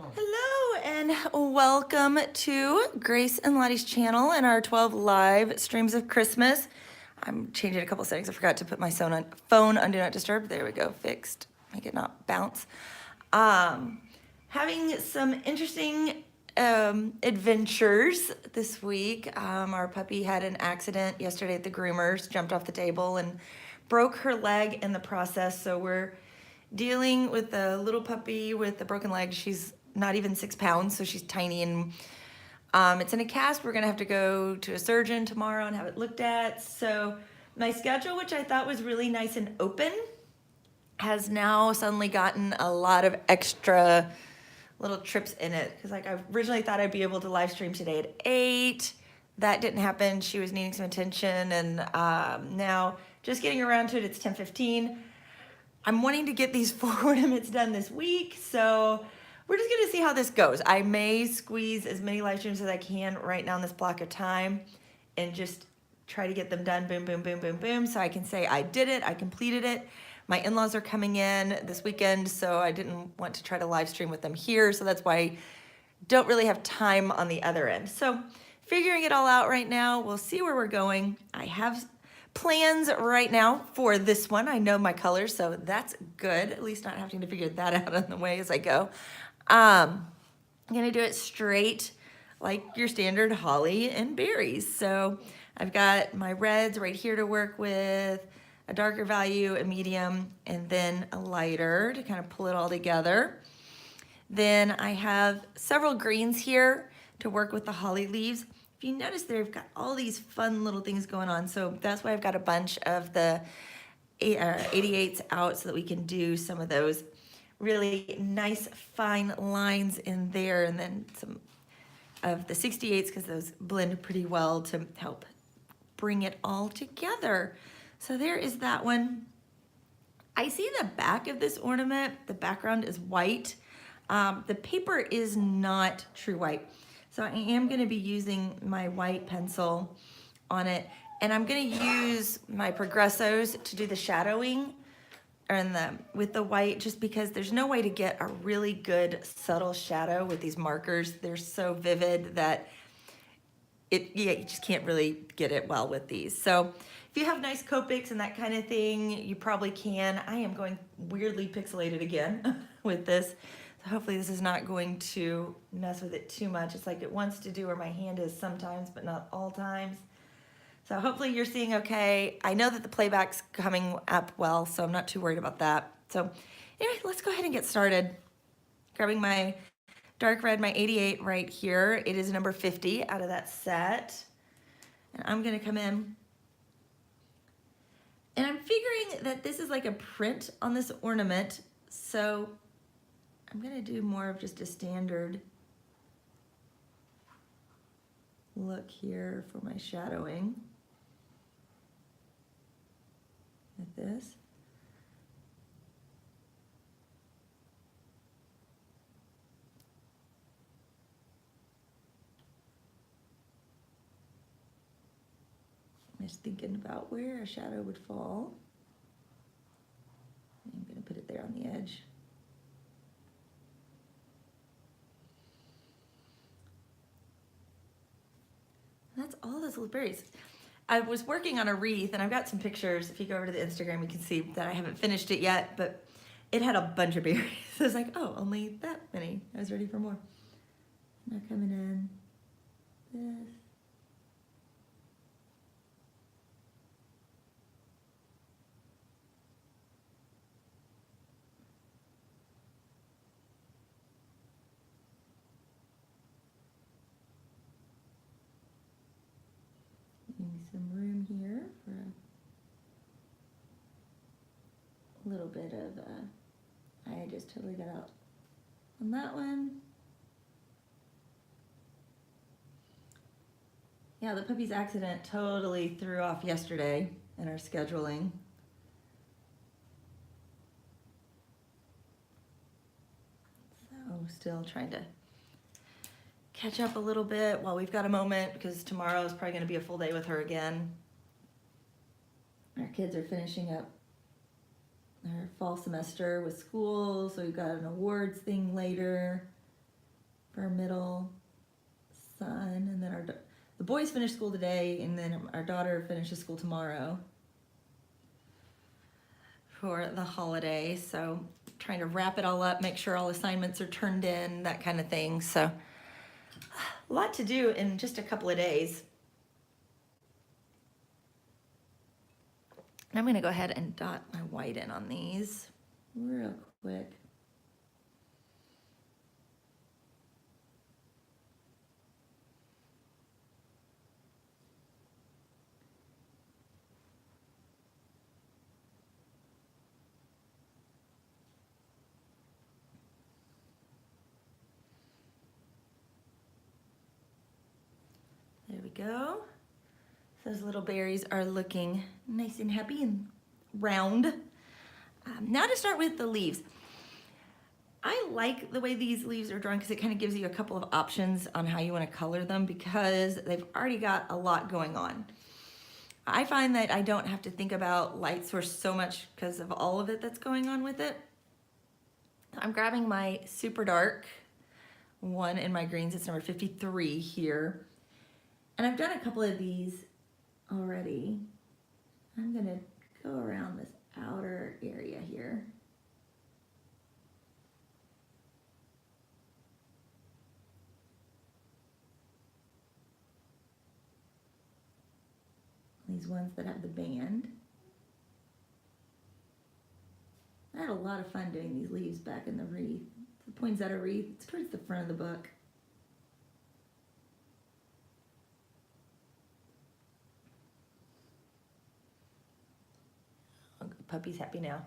Hello and welcome to Grace and Lottie's channel and our 12 live streams of Christmas. I'm changing a couple settings. I forgot to put my phone on Do Not Disturb. There we go, fixed. Make it not bounce. Having some interesting adventures this week. Our puppy had an accident yesterday at the groomers, jumped off the table and broke her leg in the process. So we're dealing with a little puppy with a broken leg. She's not even 6 pounds, so she's tiny, and it's in a cast. We're gonna have to go to a surgeon tomorrow and have it looked at. So my schedule, which I thought was really nice and open, has now suddenly gotten a lot of extra little trips in it. Because like I originally thought I'd be able to live stream today at 8. That didn't happen. She was needing some attention, and now just getting around to it, it's 10:15. I'm wanting to get these 4 ornaments done this week, so we're just gonna see how this goes. I may squeeze as many live streams as I can right now in this block of time and just try to get them done, boom, boom, boom, boom, boom, so I can say I did it, I completed it. My in-laws are coming in this weekend, so I didn't want to try to live stream with them here, so that's why I don't really have time on the other end. So figuring it all out right now, we'll see where we're going. I have plans right now for this one. I know my colors, so that's good. At least not having to figure that out on the way as I go. I'm gonna do it straight like your standard holly and berries. So I've got my reds right here to work with, a darker value, a medium, and then a lighter to kind of pull it all together. Then I have several greens here to work with the holly leaves. If you notice there, I've got all these fun little things going on. So that's why I've got a bunch of the 88s out so that we can do some of those really nice fine lines in there, and then some of the 68s because those blend pretty well to help bring it all together. So there is that one. I see the back of this ornament. The background is white. The paper is not true white. So I am gonna be using my white pencil on it, and I'm gonna use my Progressos to do the shadowing with the white, just because there's no way to get a really good subtle shadow with these markers. They're so vivid that you just can't really get it well with these. So if you have nice Copics and that kind of thing, you probably can. I am going weirdly pixelated again with this. So hopefully this is not going to mess with it too much. It's like it wants to do where my hand is sometimes, but not all times. So hopefully you're seeing okay. I know that the playback's coming up well, so I'm not too worried about that. So anyway, let's go ahead and get started. Grabbing my dark red, my 88 right here. It is number 50 out of that set. And I'm gonna come in. And I'm figuring that this is like a print on this ornament. So I'm gonna do more of just a standard look here for my shadowing with this. I'm just thinking about where a shadow would fall. I'm gonna put it there on the edge. That's all those little berries. I was working on a wreath, and I've got some pictures. If you go over to the Instagram, you can see that I haven't finished it yet, but it had a bunch of berries. So I was like, oh, only that many. I was ready for more. Now coming in, this. Some room here for a little bit of, I just totally got out on that one. Yeah, the puppy's accident totally threw off yesterday in our scheduling. So still trying to catch up a little bit while we've got a moment, because tomorrow is probably going to be a full day with her again. Our kids are finishing up their fall semester with school, so we've got an awards thing later. for our middle son, and then the boys finish school today, and then our daughter finishes school tomorrow for the holiday. So trying to wrap it all up, make sure all assignments are turned in, that kind of thing. So a lot to do in just a couple of days. And I'm gonna go ahead and dot my white in on these real quick. There we go. Those little berries are looking nice and happy and round. Now to start with the leaves. I like the way these leaves are drawn because it kind of gives you a couple of options on how you want to color them because they've already got a lot going on. I find that I don't have to think about light source so much because of all of it that's going on with it. I'm grabbing my super dark one in my greens. It's number 53 here. And I've done a couple of these already. I'm gonna go around this outer area here. These ones that have the band. I had a lot of fun doing these leaves back in the wreath. The poinsettia wreath, it's towards the front of the book. Puppy's happy now.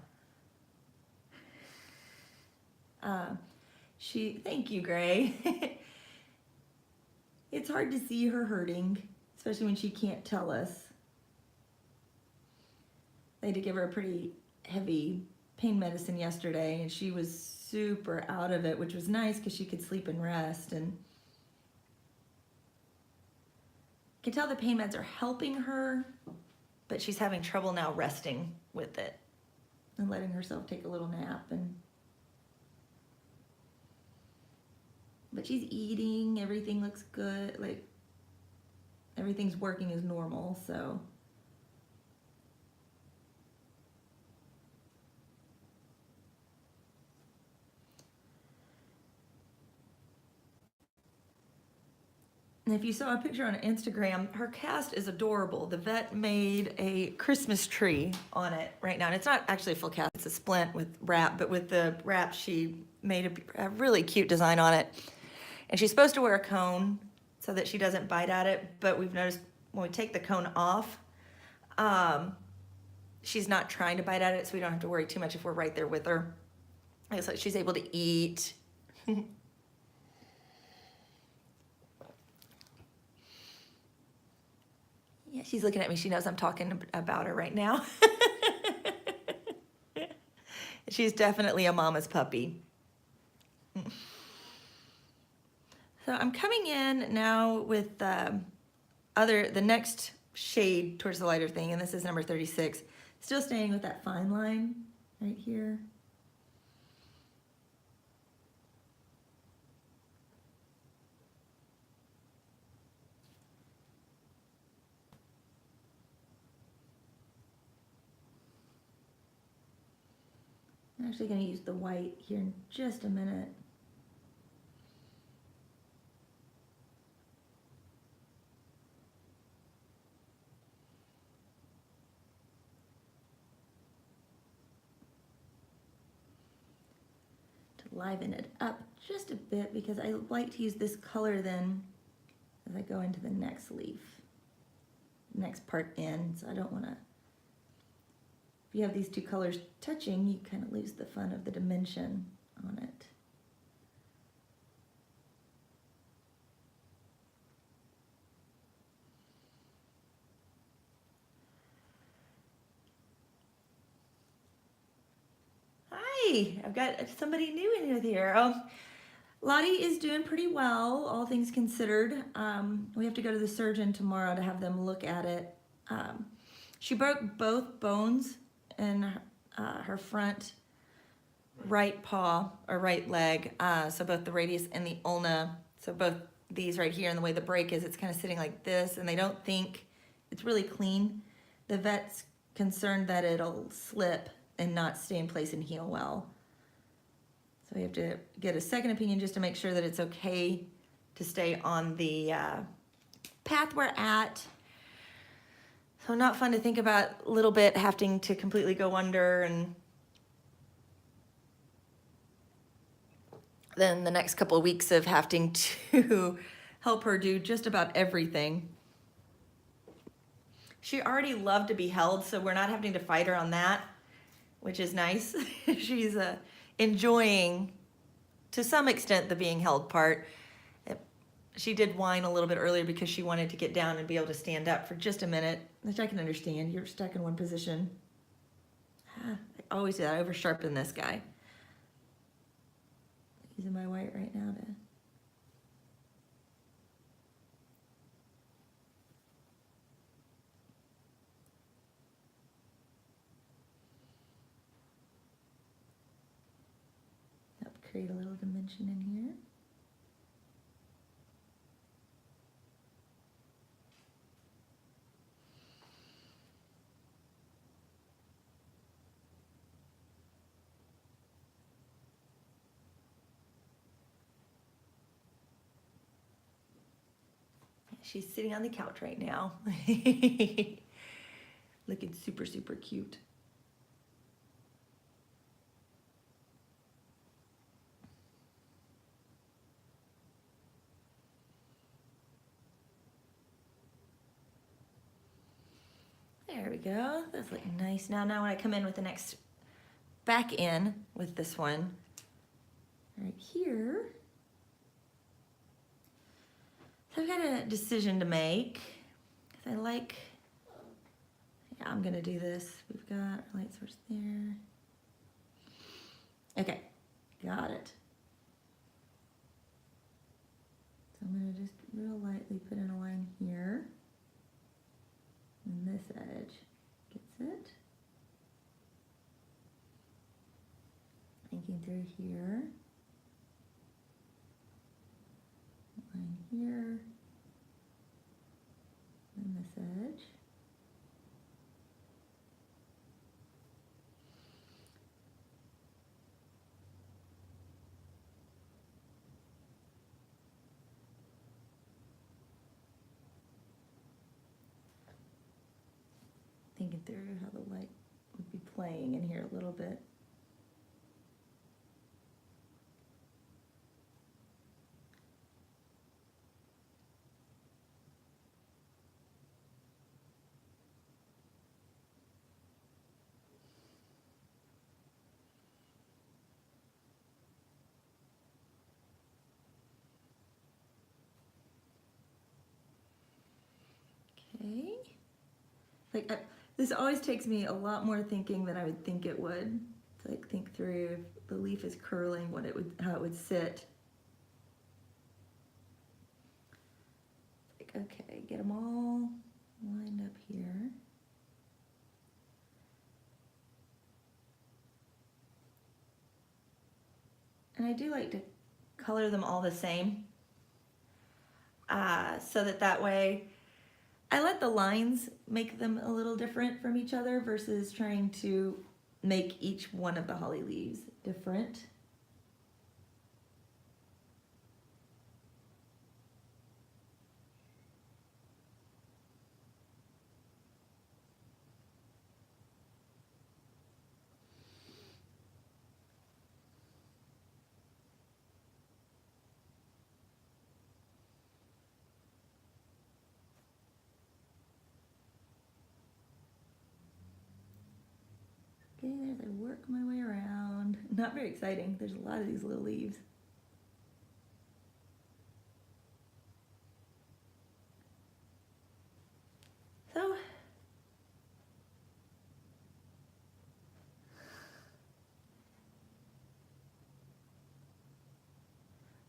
Thank you, Gray. It's hard to see her hurting, especially when she can't tell us. They had to give her a pretty heavy pain medicine yesterday, and she was super out of it, which was nice because she could sleep and rest. And I can tell the pain meds are helping her, but she's having trouble now resting with it and letting herself take a little nap. But she's eating, everything looks good, like everything's working as normal, so. And if you saw a picture on Instagram, her cast is adorable. The vet made a Christmas tree on it right now. And it's not actually a full cast, it's a splint with wrap, but with the wrap, she made a really cute design on it. And she's supposed to wear a cone so that she doesn't bite at it, but we've noticed when we take the cone off, she's not trying to bite at it, so we don't have to worry too much if we're right there with her. It's like she's able to eat. Yeah, she's looking at me. She knows I'm talking about her right now. She's definitely a mama's puppy. So I'm coming in now with the next shade towards the lighter thing, and this is number 36. Still staying with that fine line right here. I'm actually going to use the white here in just a minute. To liven it up just a bit because I like to use this color then as I go into the next leaf, next part in, so I don't want to. If you have these two colors touching, you kind of lose the fun of the dimension on it. Hi, I've got somebody new in here. Oh, Lottie is doing pretty well, all things considered. We have to go to the surgeon tomorrow to have them look at it. She broke both bones in her front right paw or right leg. So both the radius and the ulna. So both these right here, and the way the break is, it's kind of sitting like this, and they don't think it's really clean. The vet's concerned that it'll slip and not stay in place and heal well. So we have to get a second opinion just to make sure that it's okay to stay on the path we're at. So not fun to think about a little bit having to completely go under, and then the next couple of weeks of having to help her do just about everything. She already loved to be held, so we're not having to fight her on that, which is nice. She's enjoying, to some extent, the being held part. She did whine a little bit earlier because she wanted to get down and be able to stand up for just a minute, which I can understand. You're stuck in one position. I always do that. I over sharpen this guy. Using my white right now to... help create a little dimension in here. She's sitting on the couch right now. Looking super, super cute. There we go. That's looking nice. Now when I come in with the next back in with this one, right here, so I've got a decision to make. I like, yeah, I'm gonna do this. We've got our light source there. Okay, got it. So I'm gonna just real lightly put in a line here. And this edge gets it. Thinking through here. Line here. And this edge. Thinking through how the light would be playing in here a little bit. Okay. This always takes me a lot more thinking than I would think it would. To like think through if the leaf is curling, how it would sit. Like, okay, get them all lined up here. And I do like to color them all the same, so that way I let the lines make them a little different from each other versus trying to make each one of the holly leaves different. Okay, as I work my way around. Not very exciting. There's a lot of these little leaves. So,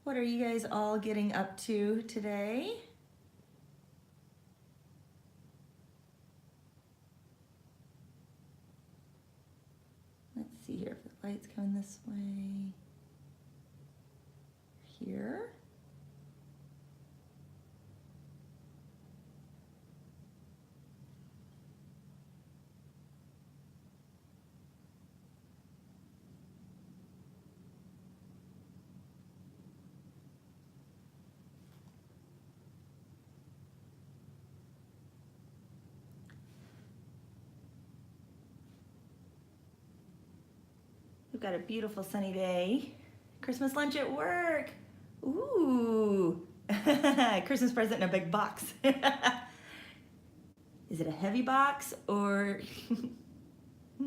what are you guys all getting up to today? Let's see here if the light's coming this way here. We've got a beautiful sunny day. Christmas lunch at work. Ooh. Christmas present in a big box. Is it a heavy box or... I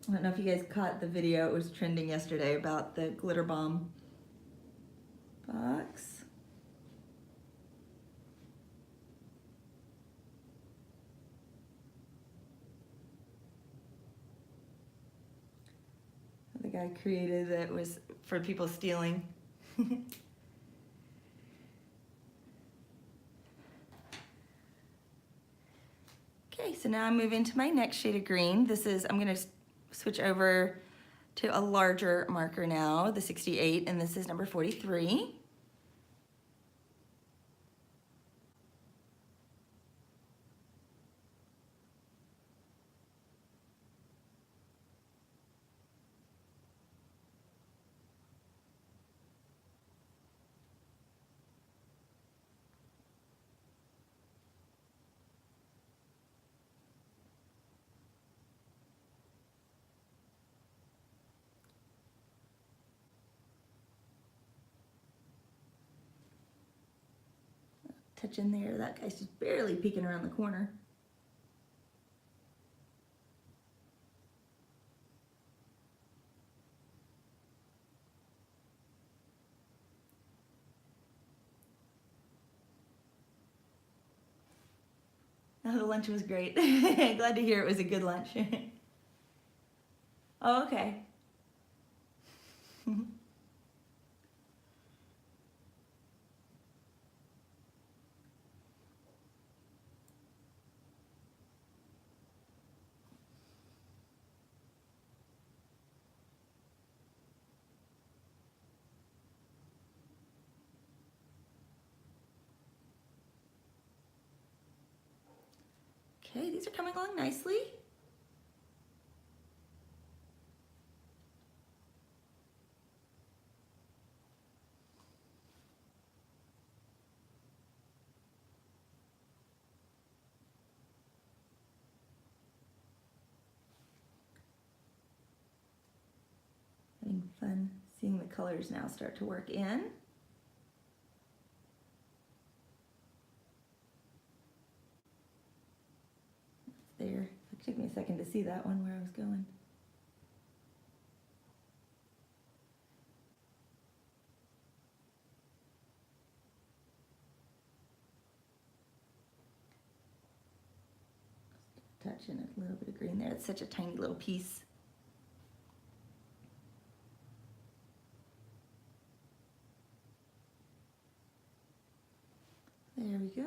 don't know if you guys caught the video. It was trending yesterday about the glitter bomb box. The guy created that was for people stealing. Okay, so now I'm moving to my next shade of green. This is, I'm gonna switch over to a larger marker now, the 68, and this is number 43. Touch in there, that guy's just barely peeking around the corner. Oh, the lunch was great. Glad to hear it was a good lunch. Oh, okay. Okay, these are coming along nicely. Having fun seeing the colors now start to work in. There. It took me a second to see that one where I was going. Touch in a little bit of green there. It's such a tiny little piece. There we go.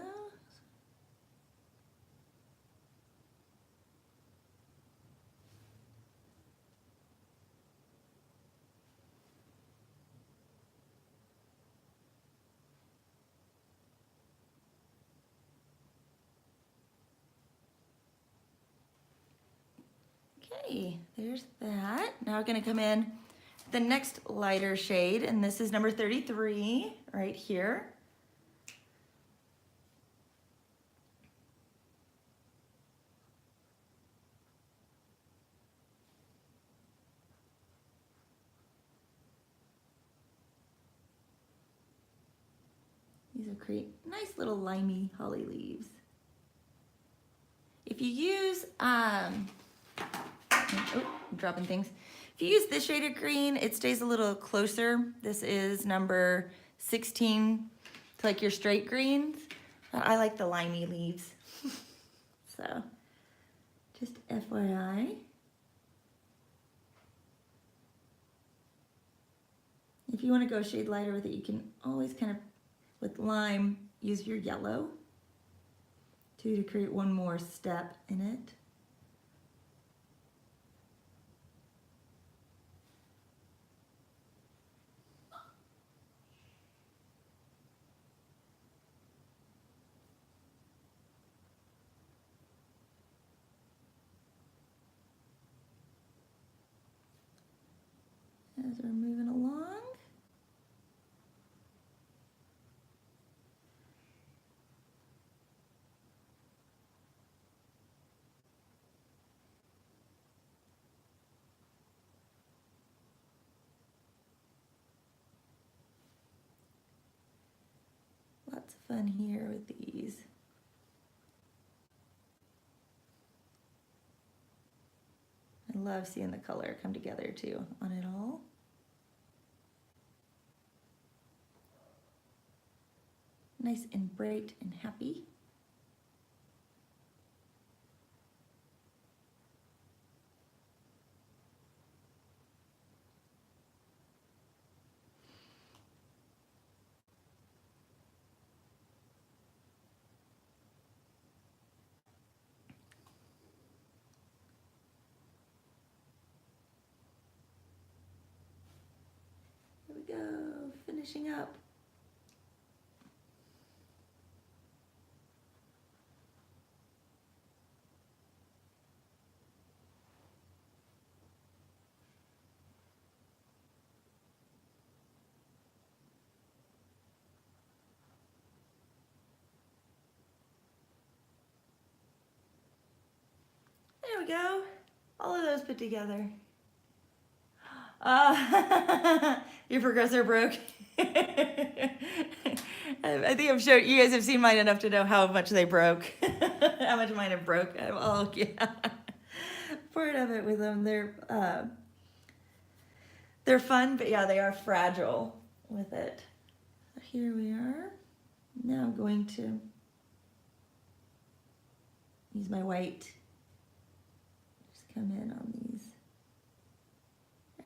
Okay, there's that. Now we're gonna come in the next lighter shade, and this is number 33 right here. These will create nice little limey holly leaves. If you use, oh, I'm dropping things. If you use this shade of green, it stays a little closer. This is number 16 to like your straight greens. But I like the limey leaves. So, just FYI. If you want to go a shade lighter with it, you can always kind of, with lime, use your yellow to create one more step in it. As we're moving along. Lots of fun here with these. I love seeing the color come together too on it all. Nice and bright and happy. Here we go, finishing up. There we go. All of those put together. Your progressor broke. I think I'm sure you guys have seen mine enough to know how much they broke. How much mine have broke. Oh yeah. Part of it with them. They're fun, but yeah, they are fragile with it. So here we are. Now I'm going to use my white. Just come in on these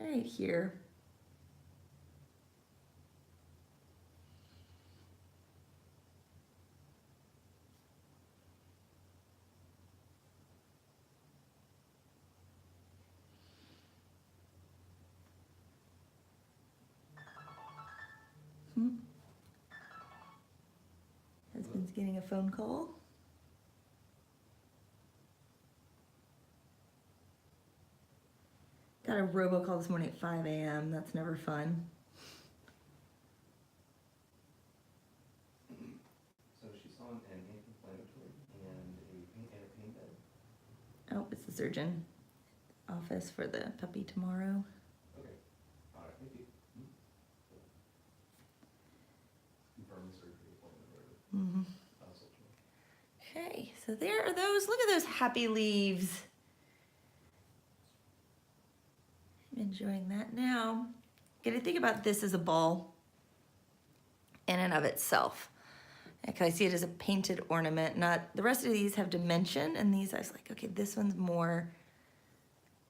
right here. Husband's getting a phone call. Got a robocall this morning at 5 a.m. That's never fun. So she saw an anti-inflammatory and a pain bed. Oh, it's the surgeon office for the puppy tomorrow. Okay. All right. Thank you. Confirm the surgery appointment. Okay, so there are those. Look at those happy leaves. I'm enjoying that now. Got to think about this as a ball in and of itself. Because I see it as a painted ornament. Not the rest of these have dimension, and these I was like, okay, this one's more.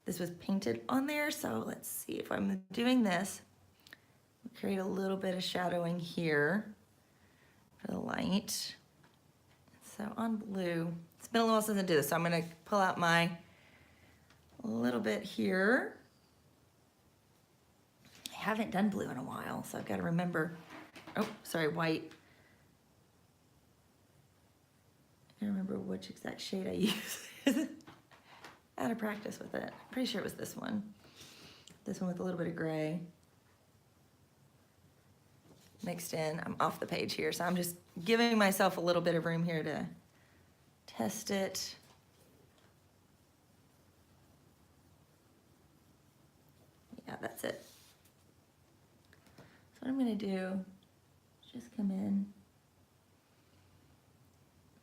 This was painted on there, so let's see if I'm doing this. We'll create a little bit of shadowing here for the light. So on blue, it's been a little while since I did this, so I'm gonna pull out my little bit here. I haven't done blue in a while, so I've got to remember. Oh, sorry, white. I remember which exact shade I use. Out of practice with it. I'm pretty sure it was this one. This one with a little bit of gray mixed in. I'm off the page here, so I'm just giving myself a little bit of room here to test it. Yeah, that's it. So what I'm gonna do is just come in,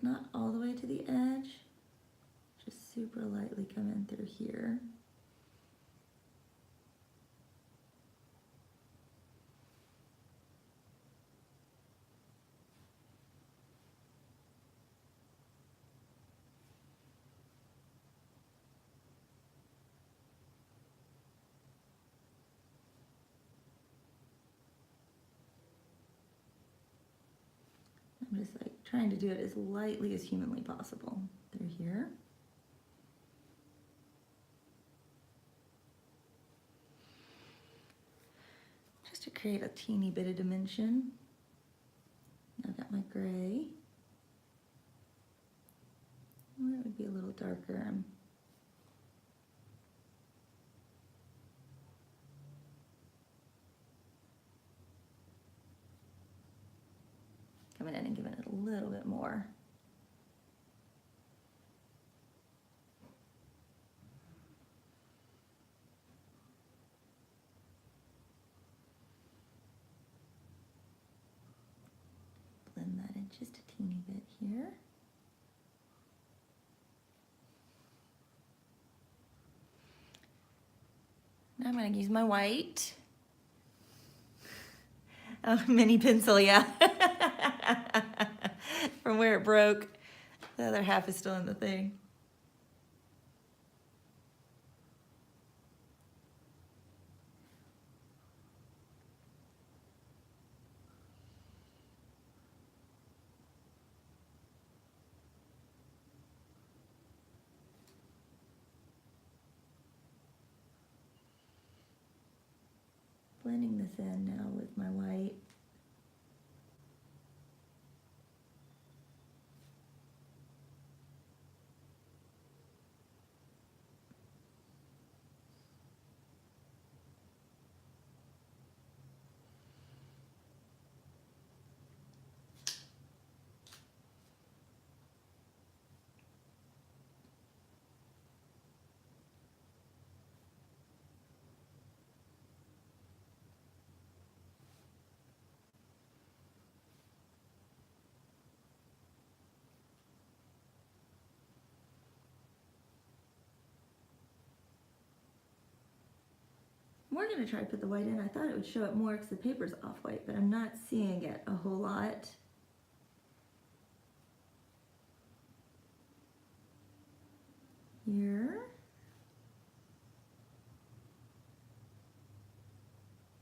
not all the way to the edge, just super lightly come in through here. I'm I'm just like trying to do it as lightly as humanly possible through here. Just to create a teeny bit of dimension. I've got my gray. Well, that would be a little darker. I'm coming in and giving it a little bit more. Blend that in just a teeny bit here. Now I'm going to use my white. Oh, mini pencil, yeah. From where it broke. The other half is still in the thing. Blending this in now with my white. We're going to try to put the white in. I thought it would show up more because the paper's off-white, but I'm not seeing it a whole lot. Here.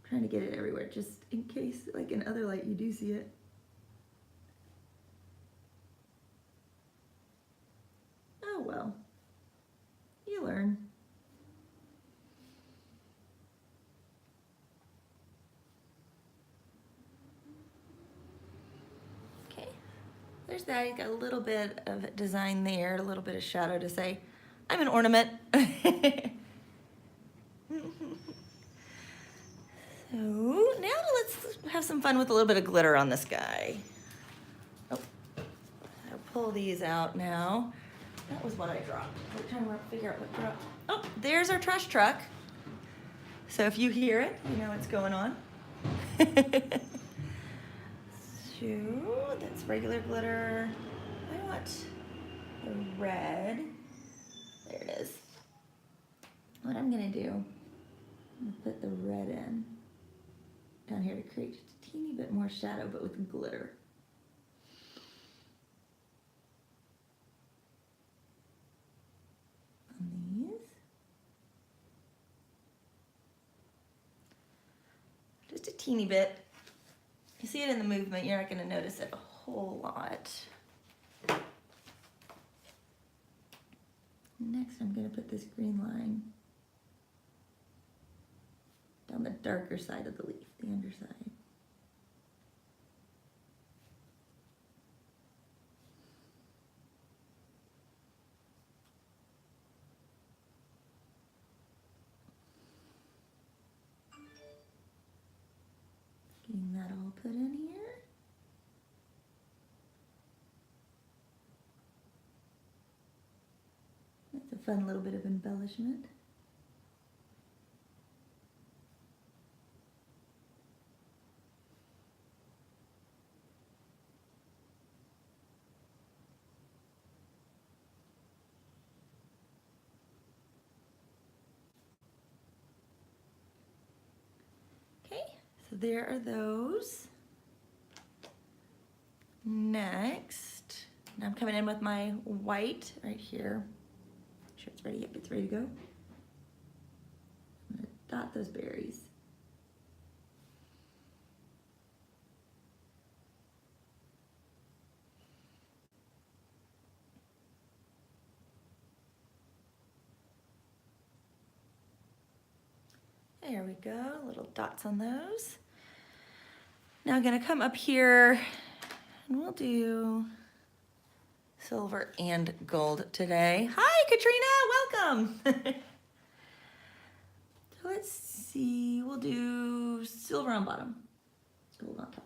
Trying to get it everywhere, just in case, like in other light, you do see it. Oh well, you learn. Okay, there's that. You got a little bit of design there, a little bit of shadow to say, I'm an ornament. So now let's have some fun with a little bit of glitter on this guy. Oh, I'll pull these out now. That was what I dropped. We're trying to figure out what dropped. Oh, there's our trash truck. So if you hear it, you know what's going on. So that's regular glitter. I want the red. There it is. What I'm gonna do, I'm gonna put the red in down here to create just a teeny bit more shadow, but with glitter. On these. Just a teeny bit. You see it in the movement, you're not going to notice it a whole lot. Next, I'm going to put this green line down the darker side of the leaf, the underside. Getting that all put in here. That's a fun little bit of embellishment. Okay, so there are those. Next, now I'm coming in with my white right here. Make sure it's ready. Yep, it's ready to go. I'm gonna dot those berries. There we go, little dots on those. Now I'm gonna come up here and we'll do silver and gold today. Hi, Katrina, welcome. So let's see, we'll do silver on bottom, gold on top.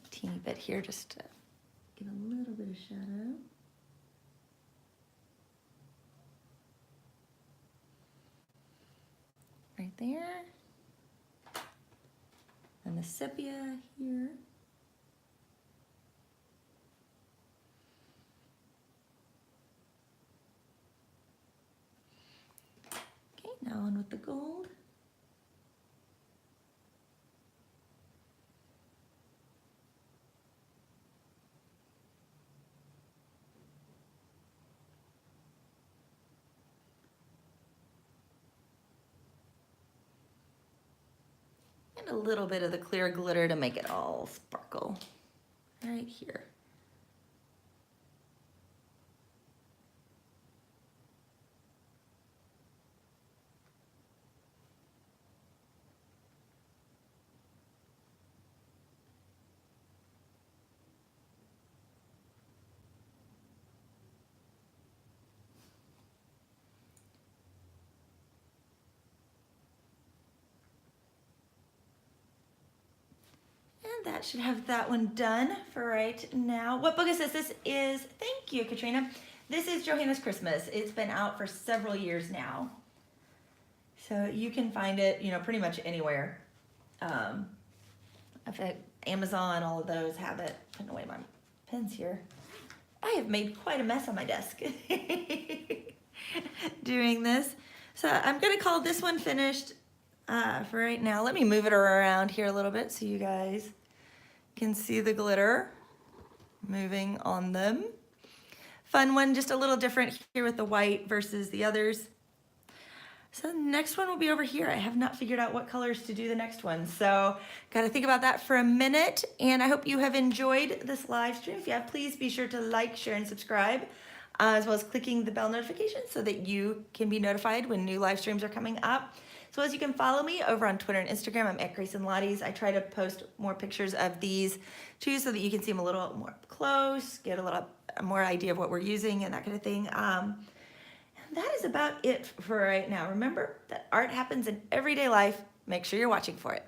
A teeny bit here just to give a little bit of shadow. Right there. And the sepia here. Okay, now on with the gold. And a little bit of the clear glitter to make it all sparkle right here. And that should have that one done for right now. What book is this? This is, thank you, Katrina. This is Johanna's Christmas. It's been out for several years now. So you can find it, you know, pretty much anywhere. I've had Amazon, all of those have it. Putting away my pens here. I have made quite a mess on my desk doing this. So I'm gonna call this one finished for right now. Let me move it around here a little bit so you guys can see the glitter moving on them. Fun one, just a little different here with the white versus the others. So the next one will be over here. I have not figured out what colors to do the next one. So gotta think about that for a minute. And I hope you have enjoyed this live stream. If you have, please be sure to like, share, and subscribe, as well as clicking the bell notification so that you can be notified when new live streams are coming up. So as you can follow me over on Twitter and Instagram, I'm at Grace and Lottie's. I try to post more pictures of these too so that you can see them a little more up close, get a little more idea of what we're using and that kind of thing. That is about it for right now. Remember that art happens in everyday life. Make sure you're watching for it.